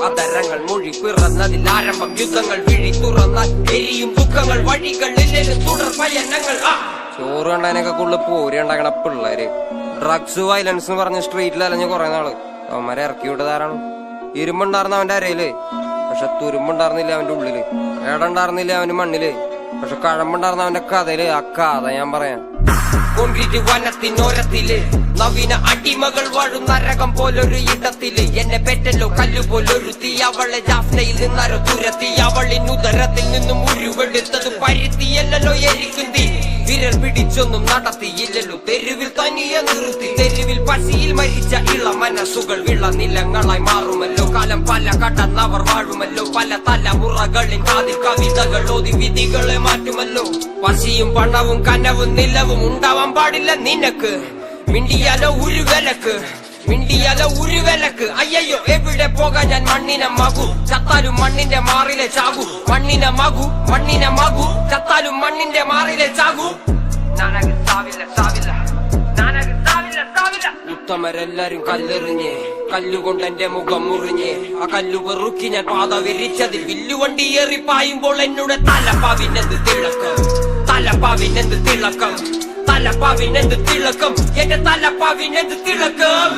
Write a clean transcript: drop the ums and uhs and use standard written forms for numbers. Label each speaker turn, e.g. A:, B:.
A: അതരങ്ങൾ മൊഴി പിറന്നതിൽ ആരംഭം യുദ്ധങ്ങൾ വിഴി തുറന്നാൽ എരിയും ദുഃഖങ്ങൾ വഴികളിൽ തുടർ പയനങ്ങൾ. ചോറ് കണ്ടതിനൊക്കെ കൂടുതൽ പോരി ഉണ്ടാക്കണ പിള്ളേര് ഡ്രഗ്സ് വയലൻസ് എന്ന് പറഞ്ഞ് സ്ട്രീറ്റിൽ അലഞ്ഞ് കുറെ നാള് അവന്മാരെ ഇറക്കി വിട്ടതാരാണ്? ഇരുമ്പുണ്ടായിരുന്ന അവന്റെ അരയില്, പക്ഷെ തുരുമ്പുണ്ടായിരുന്നില്ല അവന്റെ ഉള്ളില്. ഏടുണ്ടായിരുന്നില്ല അവന് മണ്ണില്, പക്ഷെ കഴമ്പുണ്ടായിരുന്ന അവന്റെ കഥയില്. ആ കഥ ഞാൻ പറയാം. കോൺക്രീറ്റ് വനത്തിനോരത്തില് നവീന അടിമകൾ വാഴും നരകം പോലൊരു ഇടത്തില് എന്നെ പെറ്റല്ലോ കല്ലുപോലൊരു തീ. അവളെ ജാഫ്നയിൽ നിന്നാരോ തുരത്തി, അവളിനുദരത്തിൽ നിന്നും ഉരുവെടുത്തത് പരുത്തിയല്ലോ എരിക്കും തീ. വിരൽ പിടിച്ചൊന്നും നടത്തിയില്ലല്ലോ, തെരുവിൽ തനിയെ നിർത്തി. തെരുവിൽ പശിയിൽ മരിച്ച ഇള മനസ്സുകൾ വിളനിലങ്ങളായി മാറുമല്ലോ. കാലം പല കടന്നവർ വാഴുമല്ലോ. പല തലമുറകളിൽ കാതിൽ കവിതകൾ ഓതി വിധികളെ മാറ്റുമല്ലോ. പശിയും പണവും കനവും നിലവും ഉണ്ടാവാൻ പാടില്ല നിനക്ക്. മിണ്ടിയാലോ ഉരുവിലക്ക്, മിണ്ടിയാലോ ഉരുവിലക്ക്. അയ്യോ എവിടെ പോകാൻ ഞാൻ മണ്ണിനെ മകു, ചത്താലും മണ്ണിന്റെ മാറിലെ ചാകു. മണ്ണിനെ മകു, മണ്ണിനെ മകു, ചത്താലും മണ്ണിന്റെ മാറിലെ ചാകു. നാനക സാവില്ല സാവില്ല, നാനക സാവില്ല സാവില്ല. ഉത്തമരെല്ലാരും കല്ലെറിഞ്ഞ്, കല്ലുകൊണ്ട് എന്റെ മുഖം മുറിഞ്ഞ്. ആ കല്ലു പെറുക്കി ഞാൻ പാത വിരിച്ചതിൽ വില്ലുവണ്ടി ഏറി പായുമ്പോൾ എന്നോട് തലപ്പാവിനെന്ത് തിളക്കം, തലപ്പാവിനെന്ത് തിളക്കം, തലപ്പാവിനെന്ത് തിളക്കം, എന്റെ തലപ്പാവിനെന്ത് തിളക്കം.